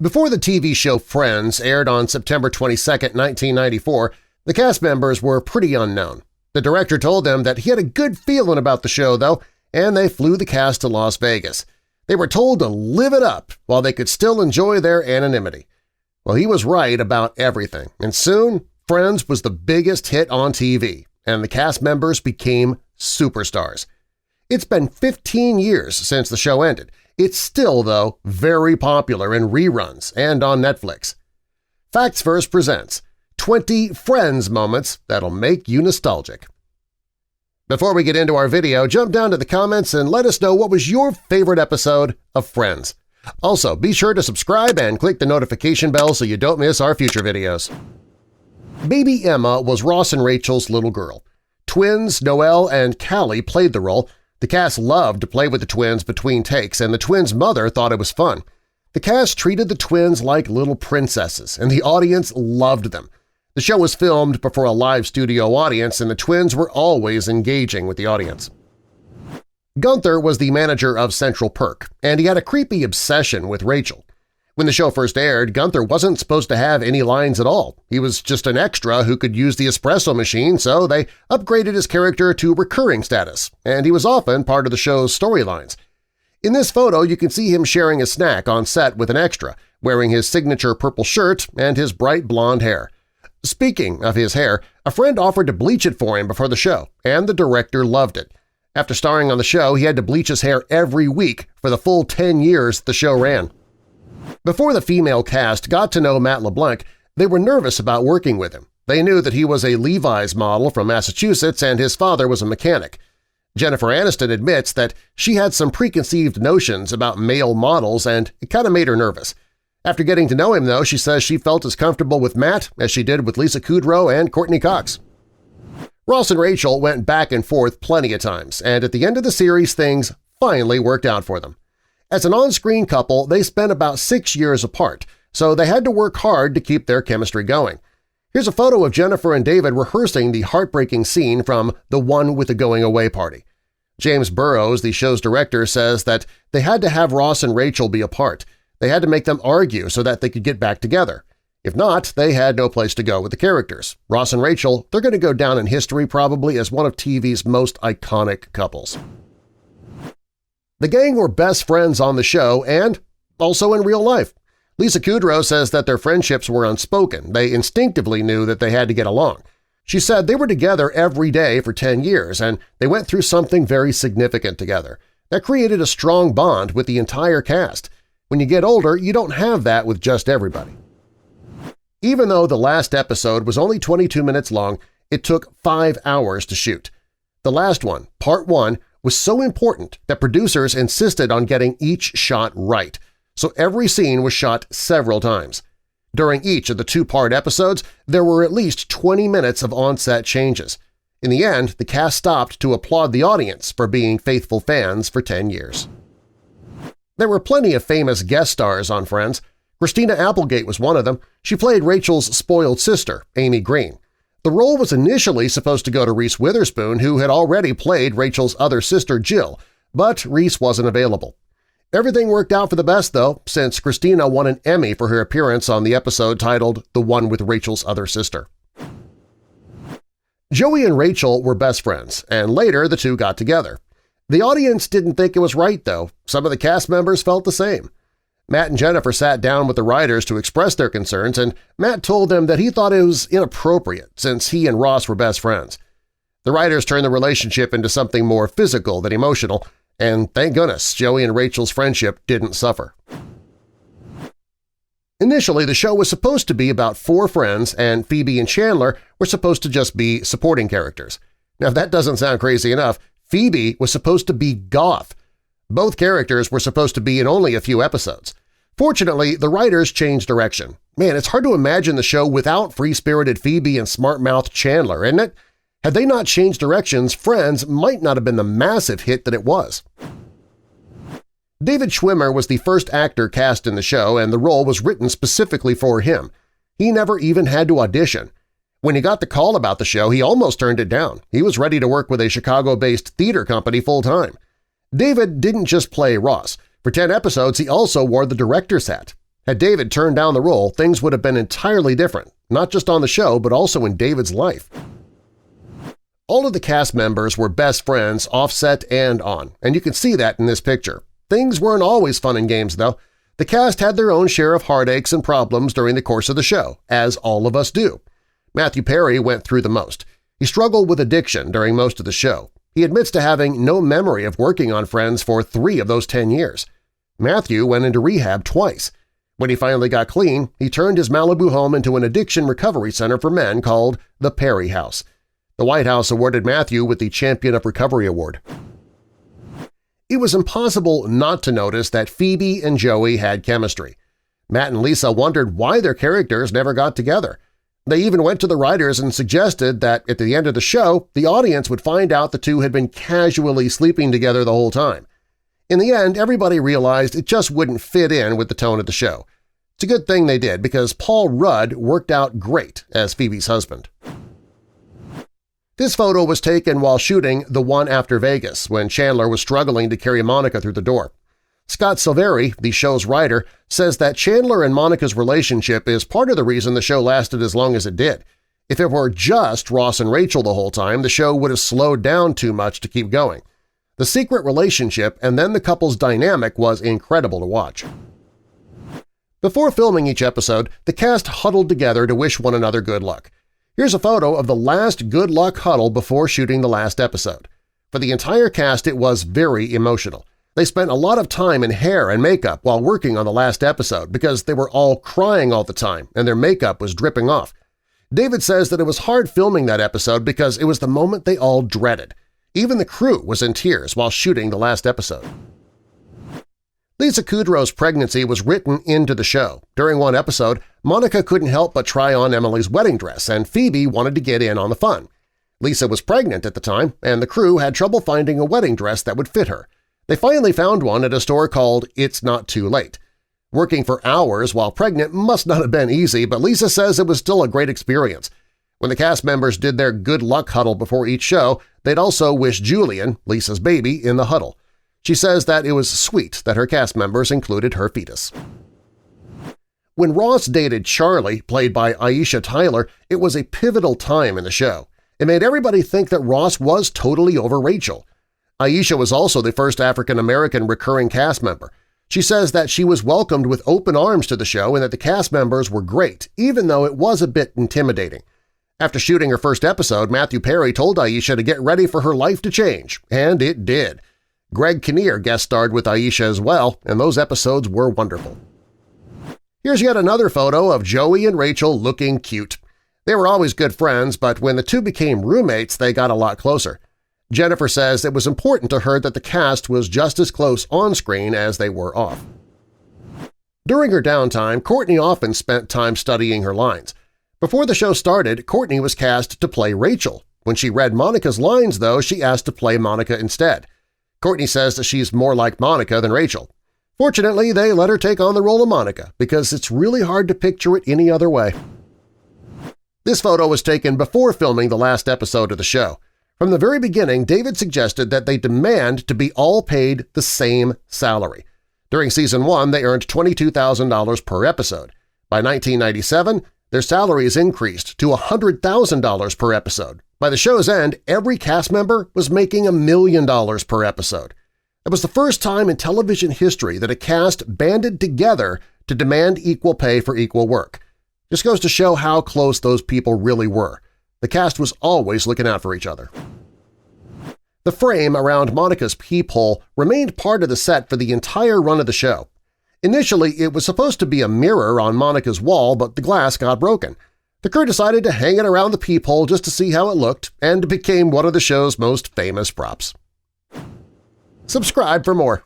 Before the TV show Friends aired on September 22, 1994, the cast members were pretty unknown. The director told them that he had a good feeling about the show, though, and they flew the cast to Las Vegas. They were told to live it up while they could still enjoy their anonymity. Well, he was right about everything, and soon Friends was the biggest hit on TV, and the cast members became superstars. It's been 15 years since the show ended. It's still, though, very popular in reruns and on Netflix. Facts First presents 20 Friends moments that'll make you nostalgic. Before we get into our video, jump down to the comments and let us know what was your favorite episode of Friends. Also, be sure to subscribe and click the notification bell so you don't miss our future videos. Baby Emma was Ross and Rachel's little girl. Twins Noelle and Callie played the role. The cast loved to play with the twins between takes, and the twins' mother thought it was fun. The cast treated the twins like little princesses, and the audience loved them. The show was filmed before a live studio audience, and the twins were always engaging with the audience. Gunther was the manager of Central Perk, and he had a creepy obsession with Rachel. When the show first aired, Gunther wasn't supposed to have any lines at all. He was just an extra who could use the espresso machine, so they upgraded his character to recurring status, and he was often part of the show's storylines. In this photo, you can see him sharing a snack on set with an extra, wearing his signature purple shirt and his bright blonde hair. Speaking of his hair, a friend offered to bleach it for him before the show, and the director loved it. After starring on the show, he had to bleach his hair every week for the full 10 years the show ran. Before the female cast got to know Matt LeBlanc, they were nervous about working with him. They knew that he was a Levi's model from Massachusetts and his father was a mechanic. Jennifer Aniston admits that she had some preconceived notions about male models and it kind of made her nervous. After getting to know him, though, she says she felt as comfortable with Matt as she did with Lisa Kudrow and Courtney Cox. Ross and Rachel went back and forth plenty of times, and at the end of the series things finally worked out for them. As an on-screen couple, they spent about 6 years apart, so they had to work hard to keep their chemistry going. Here's a photo of Jennifer and David rehearsing the heartbreaking scene from The One with the Going Away Party. James Burrows, the show's director, says that they had to have Ross and Rachel be apart. They had to make them argue so that they could get back together. If not, they had no place to go with the characters. Ross and Rachel, they're going to go down in history probably as one of TV's most iconic couples. The gang were best friends on the show and also in real life. Lisa Kudrow says that their friendships were unspoken. They instinctively knew that they had to get along. She said they were together every day for 10 years and they went through something very significant together. That created a strong bond with the entire cast. When you get older, you don't have that with just everybody. Even though the last episode was only 22 minutes long, it took 5 hours to shoot. The last one, Part 1, was so important that producers insisted on getting each shot right, so every scene was shot several times. During each of the 2-part episodes, there were at least 20 minutes of on-set changes. In the end, the cast stopped to applaud the audience for being faithful fans for 10 years. There were plenty of famous guest stars on Friends. Christina Applegate was one of them. She played Rachel's spoiled sister, Amy Green. The role was initially supposed to go to Reese Witherspoon, who had already played Rachel's other sister, Jill, but Reese wasn't available. Everything worked out for the best, though, since Christina won an Emmy for her appearance on the episode titled The One with Rachel's Other Sister. Joey and Rachel were best friends, and later the two got together. The audience didn't think it was right, though. Some of the cast members felt the same. Matt and Jennifer sat down with the writers to express their concerns, and Matt told them that he thought it was inappropriate since he and Ross were best friends. The writers turned the relationship into something more physical than emotional, and thank goodness Joey and Rachel's friendship didn't suffer. Initially, the show was supposed to be about 4 friends, and Phoebe and Chandler were supposed to just be supporting characters. Now, if that doesn't sound crazy enough, Phoebe was supposed to be goth. Both characters were supposed to be in only a few episodes. Fortunately, the writers changed direction. Man, it's hard to imagine the show without free-spirited Phoebe and smart-mouthed Chandler, isn't it? Had they not changed directions, Friends might not have been the massive hit that it was. David Schwimmer was the first actor cast in the show, and the role was written specifically for him. He never even had to audition. When he got the call about the show, he almost turned it down. He was ready to work with a Chicago-based theater company full-time. David didn't just play Ross. For 10 episodes, he also wore the director's hat. Had David turned down the role, things would have been entirely different, not just on the show but also in David's life. All of the cast members were best friends off-set and on, and you can see that in this picture. Things weren't always fun and games, though. The cast had their own share of heartaches and problems during the course of the show, as all of us do. Matthew Perry went through the most. He struggled with addiction during most of the show. He admits to having no memory of working on Friends for 3 of those 10 years. Matthew went into rehab twice. When he finally got clean, he turned his Malibu home into an addiction recovery center for men called the Perry House. The White House awarded Matthew with the Champion of Recovery Award. It was impossible not to notice that Phoebe and Joey had chemistry. Matt and Lisa wondered why their characters never got together. They even went to the writers and suggested that at the end of the show, the audience would find out the two had been casually sleeping together the whole time. In the end, everybody realized it just wouldn't fit in with the tone of the show. It's a good thing they did because Paul Rudd worked out great as Phoebe's husband. This photo was taken while shooting The One After Vegas when Chandler was struggling to carry Monica through the door. Scott Silveri, the show's writer, says that Chandler and Monica's relationship is part of the reason the show lasted as long as it did. If it were just Ross and Rachel the whole time, the show would have slowed down too much to keep going. The secret relationship and then the couple's dynamic was incredible to watch. Before filming each episode, the cast huddled together to wish one another good luck. Here's a photo of the last good luck huddle before shooting the last episode. For the entire cast, it was very emotional. They spent a lot of time in hair and makeup while working on the last episode because they were all crying all the time and their makeup was dripping off. David says that it was hard filming that episode because it was the moment they all dreaded. Even the crew was in tears while shooting the last episode. Lisa Kudrow's pregnancy was written into the show. During one episode, Monica couldn't help but try on Emily's wedding dress, and Phoebe wanted to get in on the fun. Lisa was pregnant at the time, and the crew had trouble finding a wedding dress that would fit her. They finally found one at a store called It's Not Too Late. Working for hours while pregnant must not have been easy, but Lisa says it was still a great experience. When the cast members did their good luck huddle before each show, they'd also wish Julian, Lisa's baby, in the huddle. She says that it was sweet that her cast members included her fetus. When Ross dated Charlie, played by Aisha Tyler, it was a pivotal time in the show. It made everybody think that Ross was totally over Rachel. Aisha was also the first African-American recurring cast member. She says that she was welcomed with open arms to the show and that the cast members were great, even though it was a bit intimidating. After shooting her first episode, Matthew Perry told Aisha to get ready for her life to change, and it did. Greg Kinnear guest-starred with Aisha as well, and those episodes were wonderful. Here's yet another photo of Joey and Rachel looking cute. They were always good friends, but when the two became roommates, they got a lot closer. Jennifer says it was important to her that the cast was just as close on-screen as they were off. During her downtime, Courtney often spent time studying her lines. Before the show started, Courtney was cast to play Rachel. When she read Monica's lines, though, she asked to play Monica instead. Courtney says that she's more like Monica than Rachel. Fortunately, they let her take on the role of Monica because it's really hard to picture it any other way. This photo was taken before filming the last episode of the show. From the very beginning, David suggested that they demand to be all paid the same salary. During Season 1, they earned $22,000 per episode. By 1997, their salaries increased to $100,000 per episode. By the show's end, every cast member was making $1 million per episode. It was the first time in television history that a cast banded together to demand equal pay for equal work. Just goes to show how close those people really were. The cast was always looking out for each other. The frame around Monica's peephole remained part of the set for the entire run of the show. Initially, it was supposed to be a mirror on Monica's wall, but the glass got broken. The crew decided to hang it around the peephole just to see how it looked, and it became one of the show's most famous props. Subscribe for more.